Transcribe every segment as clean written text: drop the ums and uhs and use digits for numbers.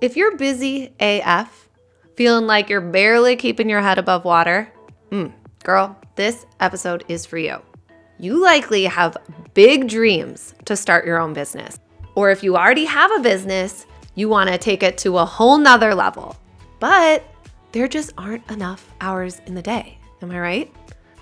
If you're busy AF, feeling like you're barely keeping your head above water, girl, this episode is for you. You likely have big dreams to start your own business. Or if you already have a business, you want to take it to a whole nother level. But there just aren't enough hours in the day. Am I right?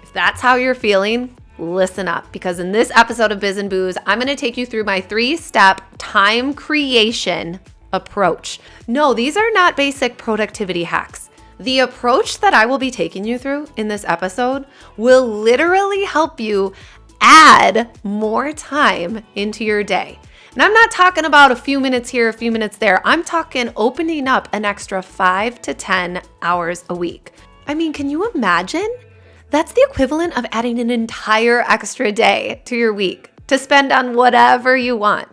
If that's how you're feeling, listen up, because in this episode of Biz Booze, I'm going to take you through my 3-step time creation approach. No, these are not basic productivity hacks. The approach that I will be taking you through in this episode will literally help you add more time into your day. And I'm not talking about a few minutes here, a few minutes there. I'm talking opening up an extra 5 to 10 hours a week. I mean, can you imagine? That's the equivalent of adding an entire extra day to your week to spend on whatever you want.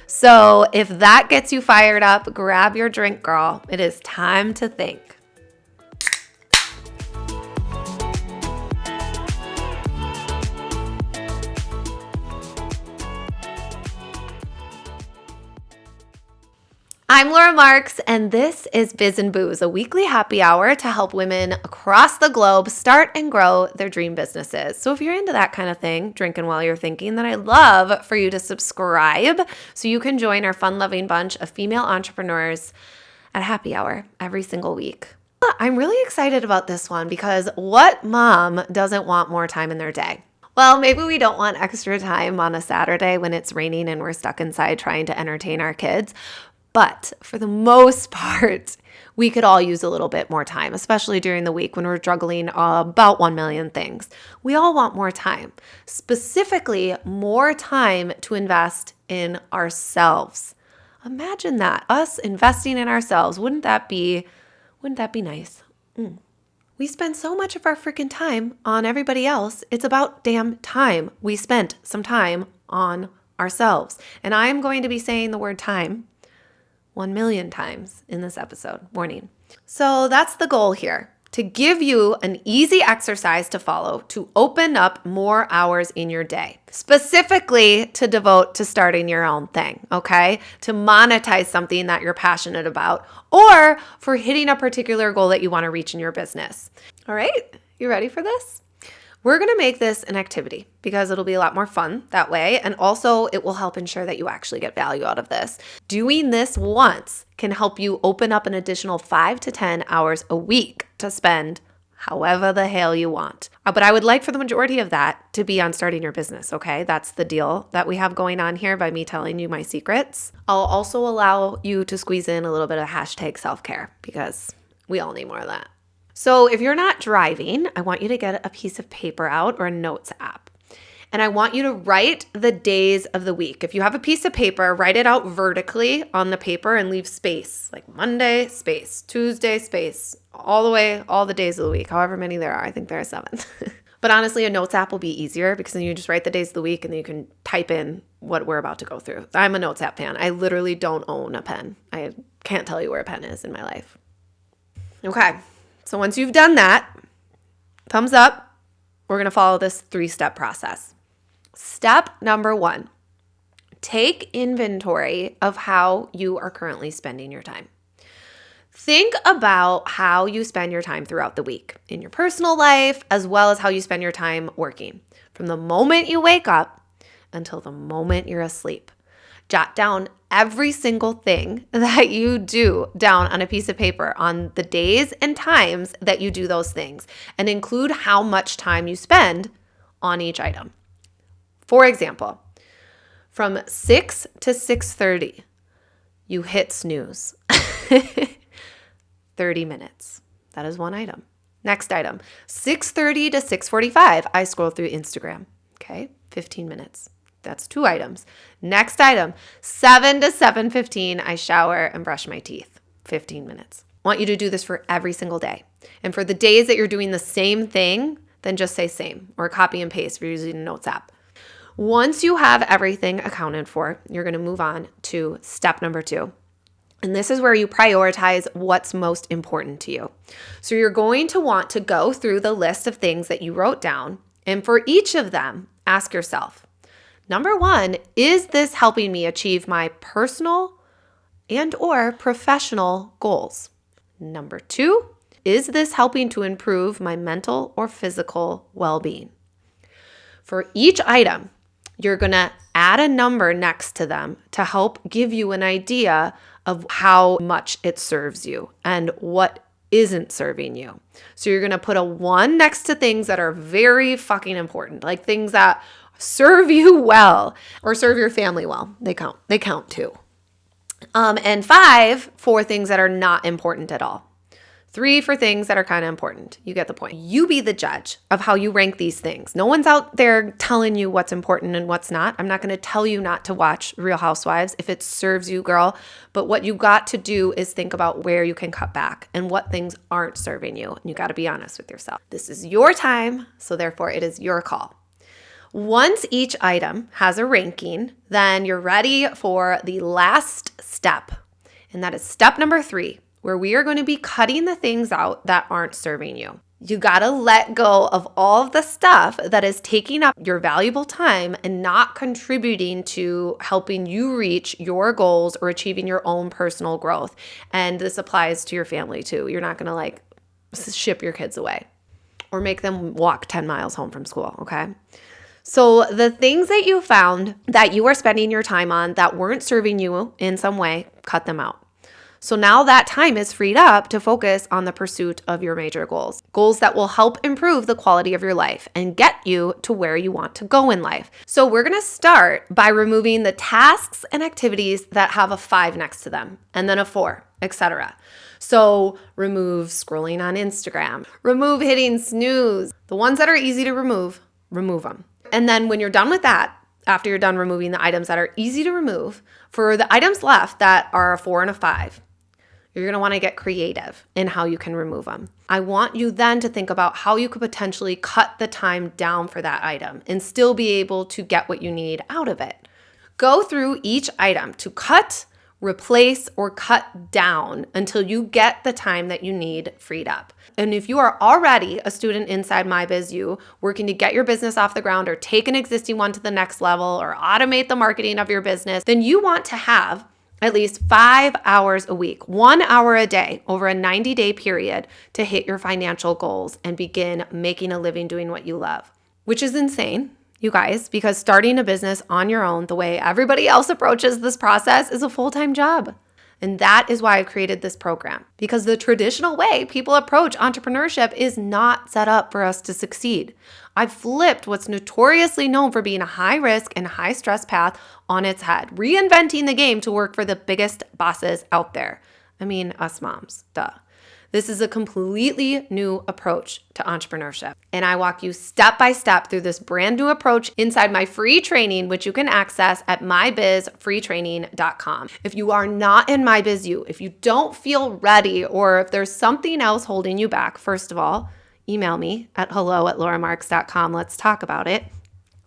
So if that gets you fired up, grab your drink, girl. It is time to think. I'm Laura Marks, and this is Biz Booze, a weekly happy hour to help women across the globe start and grow their dream businesses. So if you're into that kind of thing, drinking while you're thinking, then I'd love for you to subscribe so you can join our fun-loving bunch of female entrepreneurs at happy hour every single week. I'm really excited about this one because what mom doesn't want more time in their day? Well, maybe we don't want extra time on a Saturday when it's raining and we're stuck inside trying to entertain our kids. But for the most part, we could all use a little bit more time, especially during the week when we're juggling about 1 million things. We all want more time, specifically more time to invest in ourselves. Imagine that, us investing in ourselves. Wouldn't that be nice? We spend so much of our freaking time on everybody else. It's about damn time we spent some time on ourselves. And I'm going to be saying the word time 1 million times in this episode. Warning. So that's the goal here, to give you an easy exercise to follow to open up more hours in your day, specifically to devote to starting your own thing, okay? To monetize something that you're passionate about or for hitting a particular goal that you want to reach in your business. All right, you ready for this? We're going to make this an activity because it'll be a lot more fun that way. And also it will help ensure that you actually get value out of this. Doing this once can help you open up an additional 5 to 10 hours a week to spend however the hell you want. But I would like for the majority of that to be on starting your business, okay? That's the deal that we have going on here by me telling you my secrets. I'll also allow you to squeeze in a little bit of hashtag self-care because we all need more of that. So if you're not driving, I want you to get a piece of paper out or a notes app. And I want you to write the days of the week. If you have a piece of paper, write it out vertically on the paper and leave space, like Monday, space, Tuesday, space, all the days of the week, however many there are. I think there are 7. But honestly, a notes app will be easier because then you just write the days of the week and then you can type in what we're about to go through. I'm a notes app fan. I literally don't own a pen. I can't tell you where a pen is in my life. Okay. So once you've done that, thumbs up, we're going to follow this 3-step process. Step number 1, take inventory of how you are currently spending your time. Think about how you spend your time throughout the week in your personal life, as well as how you spend your time working, from the moment you wake up until the moment you're asleep. Jot down every single thing that you do down on a piece of paper on the days and times that you do those things, and include how much time you spend on each item. For example, from 6 to 6:30, you hit snooze. 30 minutes. That is one item. Next item, 6:30 to 6:45, I scroll through Instagram. Okay, 15 minutes. That's 2 items. Next item, 7 to 7:15, I shower and brush my teeth. 15 minutes. I want you to do this for every single day. And for the days that you're doing the same thing, then just say same or copy and paste if you're using a notes app. Once you have everything accounted for, you're going to move on to step number 2. And this is where you prioritize what's most important to you. So you're going to want to go through the list of things that you wrote down. And for each of them, ask yourself, number 1, is this helping me achieve my personal and or professional goals. Number 2, is this helping to improve my mental or physical well-being? For each item, you're going to add a number next to them to help give you an idea of how much it serves you and what isn't serving you. So you're going to put a 1 next to things that are very fucking important, like things that serve you well or serve your family well. They count too. And 5 for things that are not important at all. 3 for things that are kind of important. You get the point. You be the judge of how you rank these things. No one's out there telling you what's important and what's not. I'm not going to tell you not to watch Real Housewives if it serves you, girl. But what you got to do is think about where you can cut back and what things aren't serving you. And you got to be honest with yourself. This is your time, so therefore it is your call. Once each item has a ranking, then you're ready for the last step. And that is step number 3. Where we are going to be cutting the things out that aren't serving you. You got to let go of all of the stuff that is taking up your valuable time and not contributing to helping you reach your goals or achieving your own personal growth. And this applies to your family too. You're not going to ship your kids away or make them walk 10 miles home from school, okay? So the things that you found that you are spending your time on that weren't serving you in some way, cut them out. So now that time is freed up to focus on the pursuit of your major goals that will help improve the quality of your life and get you to where you want to go in life. So we're going to start by removing the tasks and activities that have a 5 next to them and then a 4, etc. So remove scrolling on Instagram, remove hitting snooze. The ones that are easy to remove them. And then when you're done with that, after you're done removing the items that are easy to remove, for the items left that are a 4 and a 5, you're going to want to get creative in how you can remove them. I want you then to think about how you could potentially cut the time down for that item and still be able to get what you need out of it. Go through each item to cut, replace, or cut down until you get the time that you need freed up. And if you are already a student inside My Biz U, working to get your business off the ground or take an existing one to the next level or automate the marketing of your business, then you want to have at least 5 hours a week, 1 hour a day over a 90-day period to hit your financial goals and begin making a living doing what you love, which is insane, you guys, because starting a business on your own, the way everybody else approaches this process, is a full-time job. And that is why I created this program, because the traditional way people approach entrepreneurship is not set up for us to succeed. I've flipped what's notoriously known for being a high risk and high stress path on its head, reinventing the game to work for the biggest bosses out there. I mean, us moms, duh. This is a completely new approach to entrepreneurship. And I walk you step by step through this brand new approach inside my free training, which you can access at mybizfreetraining.com. If you are not in My Biz U, if you don't feel ready, or if there's something else holding you back, first of all, email me at hello@lauramarks.com. Let's talk about it.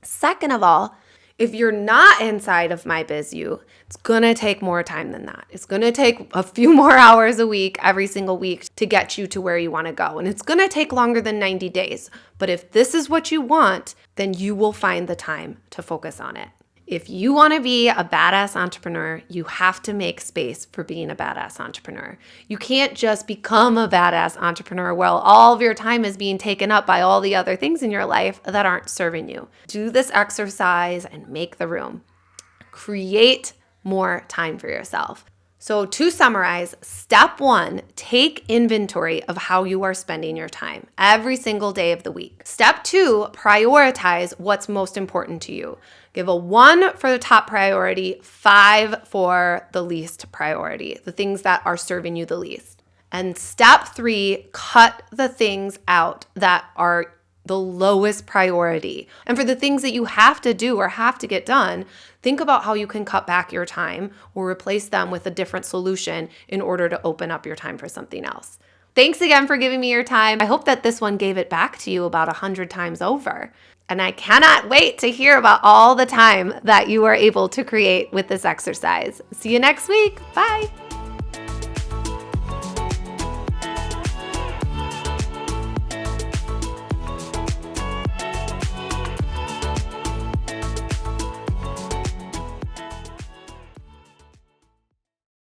Second of all, if you're not inside of My Biz U, it's going to take more time than that. It's going to take a few more hours a week, every single week, to get you to where you want to go. And it's going to take longer than 90 days. But if this is what you want, then you will find the time to focus on it. If you want to be a badass entrepreneur, you have to make space for being a badass entrepreneur. You can't just become a badass entrepreneur while all of your time is being taken up by all the other things in your life that aren't serving you. Do this exercise and make the room. Create more time for yourself. So to summarize, step 1, take inventory of how you are spending your time every single day of the week. Step 2, prioritize what's most important to you. Give a 1 for the top priority, 5 for the least priority, the things that are serving you the least. And step 3, cut the things out that are the lowest priority. And for the things that you have to do or have to get done, think about how you can cut back your time or replace them with a different solution in order to open up your time for something else. Thanks again for giving me your time. I hope that this one gave it back to you about 100 times over. And I cannot wait to hear about all the time that you are able to create with this exercise. See you next week. Bye.